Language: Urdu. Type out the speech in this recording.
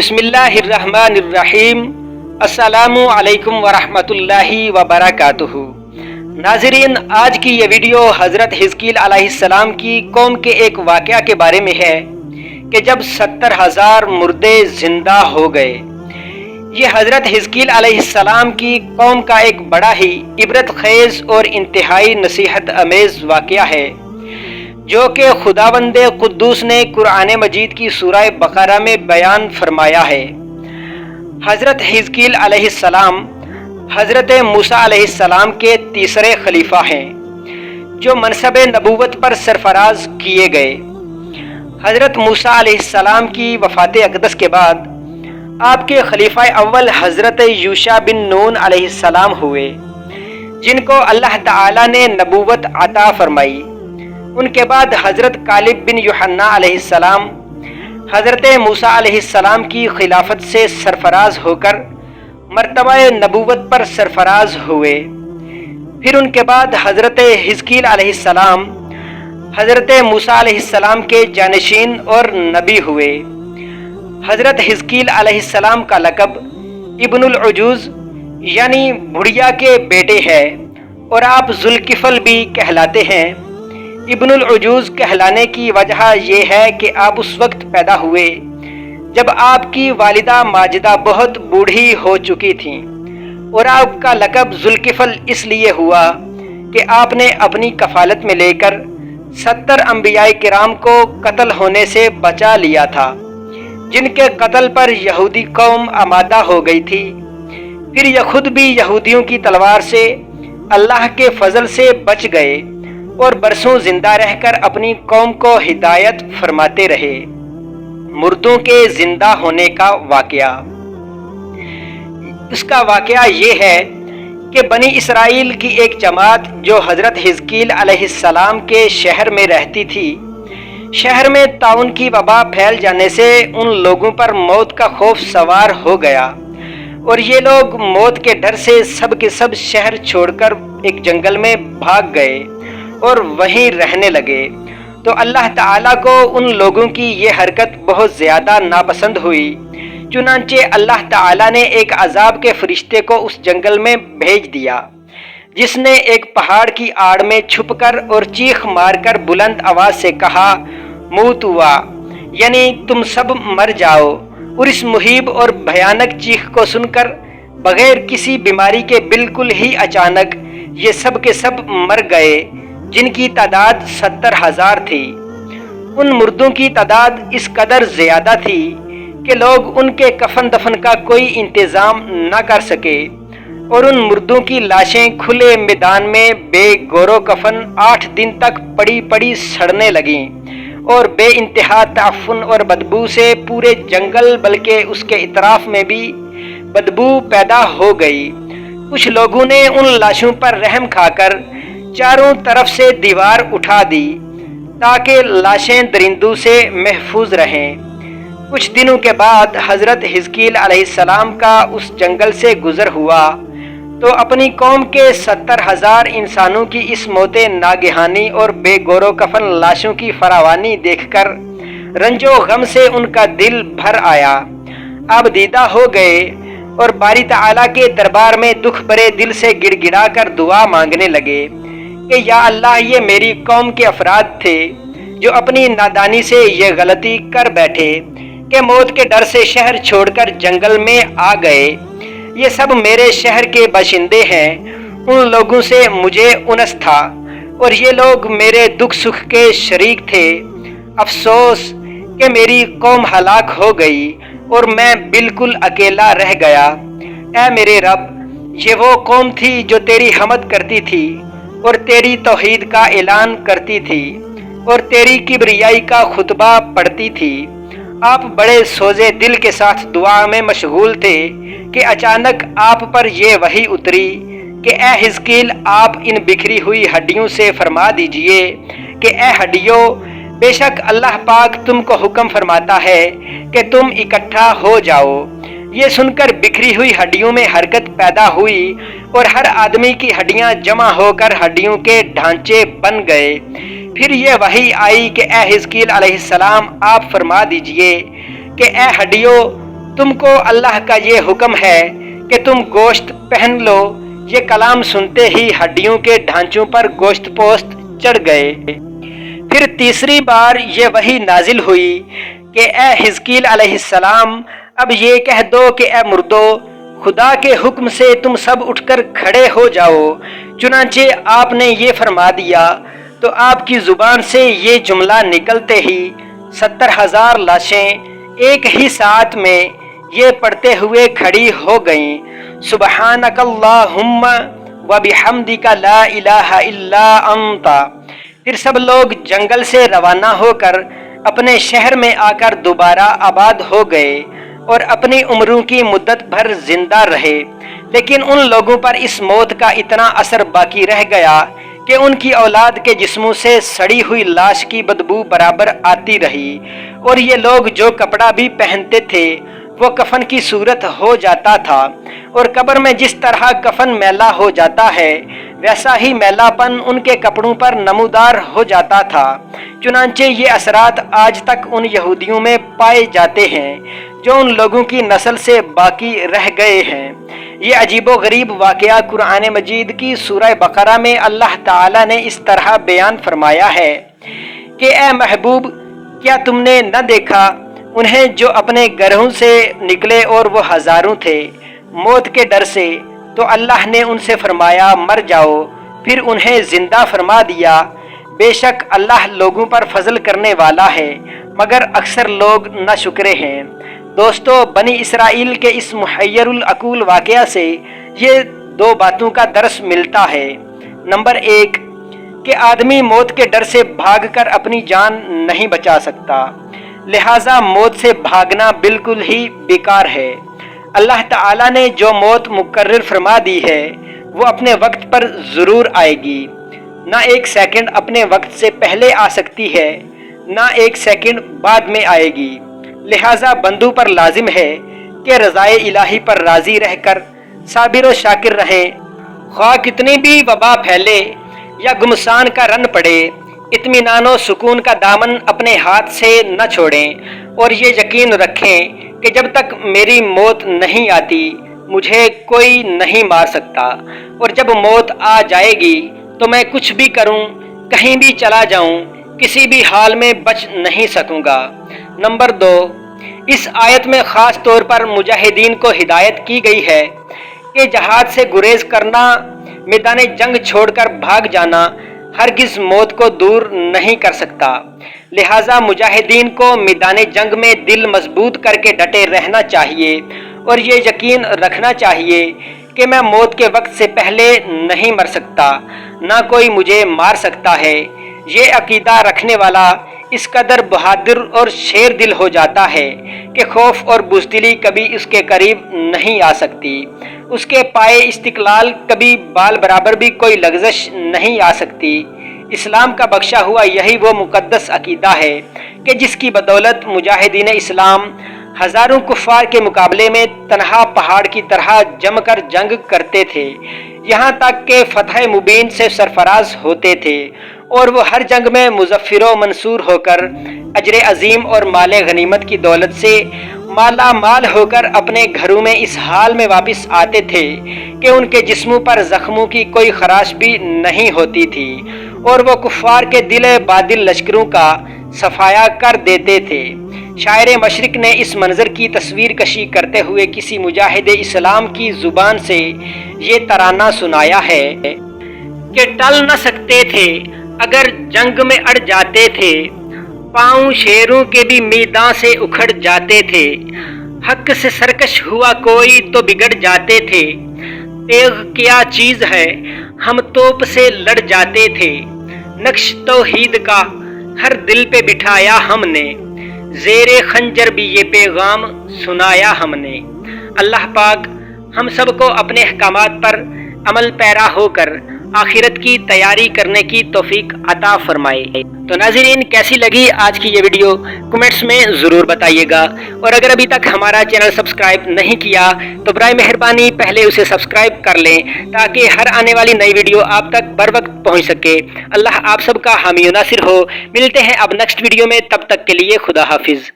بسم اللہ الرحمن الرحیم۔ السلام علیکم ورحمۃ اللہ وبرکاتہ۔ ناظرین، آج کی یہ ویڈیو حضرت حزقیل علیہ السلام کی قوم کے ایک واقعہ کے بارے میں ہے کہ جب 70,000 مردے زندہ ہو گئے۔ یہ حضرت حزقیل علیہ السلام کی قوم کا ایک بڑا ہی عبرت خیز اور انتہائی نصیحت امیز واقعہ ہے، جو کہ خداوند قدوس نے قرآن مجید کی سورہ بقرہ میں بیان فرمایا ہے۔ حضرت حزقیل علیہ السلام حضرت موسیٰ علیہ السلام کے تیسرے خلیفہ ہیں، جو منصب نبوت پر سرفراز کیے گئے۔ حضرت موسیٰ علیہ السلام کی وفات اقدس کے بعد آپ کے خلیفہ اول حضرت یوشع بن نون علیہ السلام ہوئے، جن کو اللہ تعالی نے نبوت عطا فرمائی۔ ان کے بعد حضرت کالب بن یوحنا علیہ السلام حضرت موسیٰ علیہ السلام کی خلافت سے سرفراز ہو کر مرتبہ نبوت پر سرفراز ہوئے۔ پھر ان کے بعد حضرت حزقیل علیہ السلام حضرت موسیٰ علیہ السلام کے جانشین اور نبی ہوئے۔ حضرت حزقیل علیہ السلام کا لقب ابن العجوز یعنی بڑھیا کے بیٹے ہے، اور آپ ذوالکفل بھی کہلاتے ہیں۔ ابن العجوز کہلانے کی وجہ یہ ہے کہ آپ اس وقت پیدا ہوئے جب آپ کی والدہ ماجدہ بہت بوڑھی ہو چکی تھیں، اور آپ کا لقب ذوالکفل اس لیے ہوا کہ آپ نے اپنی کفالت میں لے کر 70 انبیاء کرام کو قتل ہونے سے بچا لیا تھا، جن کے قتل پر یہودی قوم آمادہ ہو گئی تھی۔ پھر یہ خود بھی یہودیوں کی تلوار سے اللہ کے فضل سے بچ گئے اور برسوں زندہ رہ کر اپنی قوم کو ہدایت فرماتے رہے۔ مردوں کے زندہ ہونے کا واقعہ۔ اس کا واقعہ یہ ہے کہ بنی اسرائیل کی ایک جماعت جو حضرت حزقیل علیہ السلام کے شہر میں رہتی تھی، شہر میں طاعون کی وبا پھیل جانے سے ان لوگوں پر موت کا خوف سوار ہو گیا، اور یہ لوگ موت کے ڈر سے سب کے سب شہر چھوڑ کر ایک جنگل میں بھاگ گئے اور وہیں رہنے لگے۔ تو اللہ تعالیٰ کو ان لوگوں کی یہ حرکت بہت زیادہ ناپسند ہوئی، چنانچہ اللہ تعالیٰ نے ایک عذاب کے فرشتے کو اس جنگل میں بھیج دیا، جس نے ایک پہاڑ کی آڑ میں چھپ کر اور چیخ مار کر بلند آواز سے کہا، موتوا، یعنی تم سب مر جاؤ۔ اور اس مہیب اور بھیانک چیخ کو سن کر بغیر کسی بیماری کے بالکل ہی اچانک یہ سب کے سب مر گئے، جن کی تعداد 70,000 تھی۔ ان مردوں کی تعداد اس قدر زیادہ تھی کہ لوگ ان کے کفن دفن کا کوئی انتظام نہ کر سکے، اور ان مردوں کی لاشیں کھلے میدان میں بے گورو کفن 8 دن تک پڑی پڑی سڑنے لگیں، اور بے انتہا تعفن اور بدبو سے پورے جنگل بلکہ اس کے اطراف میں بھی بدبو پیدا ہو گئی۔ کچھ لوگوں نے ان لاشوں پر رحم کھا کر چاروں طرف سے دیوار اٹھا دی تاکہ لاشیں درندوں سے محفوظ رہیں۔ کچھ دنوں کے بعد حضرت حزقیل علیہ السلام کا اس جنگل سے گزر ہوا تو اپنی قوم کے 70,000 انسانوں کی اس موت ناگہانی اور بے گورو کفن لاشوں کی فراوانی دیکھ کر رنج و غم سے ان کا دل بھر آیا، اب دیدہ ہو گئے، اور باری تعالیٰ کے دربار میں دکھ بھرے دل سے گڑ گڑا کر دعا مانگنے لگے کہ یا اللہ، یہ میری قوم کے افراد تھے جو اپنی نادانی سے یہ غلطی کر بیٹھے کہ موت کے ڈر سے شہر چھوڑ کر جنگل میں آ گئے۔ یہ سب میرے شہر کے باشندے ہیں، ان لوگوں سے مجھے انس تھا، اور یہ لوگ میرے دکھ سکھ کے شریک تھے۔ افسوس کہ میری قوم ہلاک ہو گئی اور میں بالکل اکیلا رہ گیا۔ اے میرے رب، یہ وہ قوم تھی جو تیری حمد کرتی تھی اور تیری توحید کا اعلان کرتی تھی اور تیری کبریائی کا خطبہ پڑھتی تھی۔ آپ بڑے سوزے دل کے ساتھ دعا میں مشغول تھے کہ اچانک آپ پر یہ وحی اتری کہ اے حزقیل، آپ ان بکھری ہوئی ہڈیوں سے فرما دیجئے کہ اے ہڈیوں، بے شک اللہ پاک تم کو حکم فرماتا ہے کہ تم اکٹھا ہو جاؤ۔ یہ سن کر بکھری ہوئی ہڈیوں میں حرکت پیدا ہوئی اور ہر آدمی کی ہڈیاں جمع ہو کر ہڈیوں کے ڈھانچے بن گئے۔ پھر یہ وحی آئی کہ اے حزقیل علیہ السلام، آپ فرما دیجئے کہ اے ہڈیوں، تم کو اللہ کا یہ حکم ہے کہ تم گوشت پہن لو۔ یہ کلام سنتے ہی ہڈیوں کے ڈھانچوں پر گوشت پوست چڑھ گئے۔ پھر تیسری بار یہ وحی نازل ہوئی کہ اے حزقیل علیہ السلام، اب یہ کہہ دو کہ اے مردو، خدا کے حکم سے تم سب اٹھ کر کھڑے ہو جاؤ۔ چنانچہ آپ نے یہ فرما دیا تو آپ کی زبان سے یہ جملہ نکلتے ہی 70,000 لاشیں ایک ہی ساتھ میں یہ پڑھتے ہوئے کھڑی ہو گئیں، سبحانک اللہم وبحمدک لا الہ الا انت۔ پھر سب لوگ جنگل سے روانہ ہو کر اپنے شہر میں آ کر دوبارہ آباد ہو گئے اور اپنی عمروں کی مدت بھر زندہ رہے۔ لیکن ان لوگوں پر اس موت کا اتنا اثر باقی رہ گیا کہ ان کی اولاد کے جسموں سے سڑی ہوئی لاش کی بدبو برابر آتی رہی، اور یہ لوگ جو کپڑا بھی پہنتے تھے وہ کفن کی صورت ہو جاتا تھا، اور قبر میں جس طرح کفن میلا ہو جاتا ہے ویسا ہی میلا پن ان کے کپڑوں پر نمودار ہو جاتا تھا۔ چنانچہ یہ اثرات آج تک ان یہودیوں میں پائے جاتے ہیں جو ان لوگوں کی نسل سے باقی رہ گئے ہیں۔ یہ عجیب و غریب واقعہ قرآن مجید کی سورہ بقرہ میں اللہ تعالیٰ نے اس طرح بیان فرمایا ہے کہ اے محبوب، کیا تم نے نہ دیکھا انہیں جو اپنے گھروں سے نکلے اور وہ ہزاروں تھے، موت کے ڈر سے تو اللہ نے ان سے فرمایا مر جاؤ، پھر انہیں زندہ فرما دیا۔ بے شک اللہ لوگوں پر فضل کرنے والا ہے، مگر اکثر لوگ ناشکرے ہیں۔ دوستو، بنی اسرائیل کے اس محیر العقول واقعہ سے یہ دو باتوں کا درس ملتا ہے۔ نمبر 1 کہ آدمی موت کے ڈر سے بھاگ کر اپنی جان نہیں بچا سکتا، لہٰذا موت سے بھاگنا بالکل ہی بیکار ہے۔ اللہ تعالیٰ نے جو موت مقرر فرما دی ہے وہ اپنے وقت پر ضرور آئے گی، نہ ایک سیکنڈ اپنے وقت سے پہلے آ سکتی ہے، نہ ایک سیکنڈ بعد میں آئے گی۔ لہٰذا بندوں پر لازم ہے کہ رضائے الہی پر راضی رہ کر صابر و شاکر رہیں، خواہ کتنی بھی وبا پھیلے یا گمسان کا رن پڑے، اطمینان و سکون کا دامن اپنے ہاتھ سے نہ چھوڑیں، اور یہ یقین رکھیں کہ جب تک میری موت نہیں آتی مجھے کوئی نہیں مار سکتا، اور جب موت آ جائے گی تو میں کچھ بھی کروں، کہیں بھی چلا جاؤں، کسی بھی حال میں بچ نہیں سکوں گا۔ نمبر 2 اس آیت میں خاص طور پر مجاہدین کو ہدایت کی گئی ہے کہ جہاد سے گریز کرنا، میدان جنگ چھوڑ کر بھاگ جانا ہرگز موت کو دور نہیں کر سکتا۔ لہٰذا مجاہدین کو میدان جنگ میں دل مضبوط کر کے ڈٹے رہنا چاہیے، اور یہ یقین رکھنا چاہیے کہ میں موت کے وقت سے پہلے نہیں مر سکتا، نہ کوئی مجھے مار سکتا ہے۔ یہ عقیدہ رکھنے والا اس قدر بہادر اور شیر دل ہو جاتا ہے کہ خوف اور بزدلی کبھی اس کے قریب نہیں آ سکتی، اس کے پائے استقلال کبھی بال برابر بھی کوئی لغزش نہیں آ سکتی۔ اسلام کا بخشا ہوا یہی وہ مقدس عقیدہ ہے کہ جس کی بدولت مجاہدین اسلام ہزاروں کفار کے مقابلے میں تنہا پہاڑ کی طرح جم کر جنگ کرتے تھے، یہاں تک کہ فتح مبین سے سرفراز ہوتے تھے، اور وہ ہر جنگ میں مظفر و منصور ہو کر اجر عظیم اور مال غنیمت کی دولت سے مالا مال ہو کر اپنے گھروں میں اس حال میں واپس آتے تھے کہ ان کے جسموں پر زخموں کی کوئی خراش بھی نہیں ہوتی تھی، اور وہ کفار کے دل بادل لشکروں کا صفایا کر دیتے تھے۔ شاعر مشرق نے اس منظر کی تصویر کشی کرتے ہوئے کسی مجاہد اسلام کی زبان سے یہ ترانہ سنایا ہے کہ ٹل نہ سکتے تھے اگر جنگ میں اڑ جاتے تھے، پاؤں شیروں کے بھی میدان سے اکھڑ جاتے تھے، حق سے سرکش ہوا کوئی تو بگڑ جاتے تھے، تیغ کیا چیز ہے ہم توپ سے لڑ جاتے تھے، نقش توحید کا ہر دل پہ بٹھایا ہم نے، زیر خنجر بھی یہ پیغام سنایا ہم نے۔ اللہ پاک ہم سب کو اپنے احکامات پر عمل پیرا ہو کر آخرت کی تیاری کرنے کی توفیق عطا فرمائے۔ تو ناظرین، کیسی لگی آج کی یہ ویڈیو کمنٹس میں ضرور بتائیے گا، اور اگر ابھی تک ہمارا چینل سبسکرائب نہیں کیا تو برائے مہربانی پہلے اسے سبسکرائب کر لیں تاکہ ہر آنے والی نئی ویڈیو آپ تک بر وقت پہنچ سکے۔ اللہ آپ سب کا حامی و ناصر ہو۔ ملتے ہیں اب نیکسٹ ویڈیو میں، تب تک کے لیے خدا حافظ۔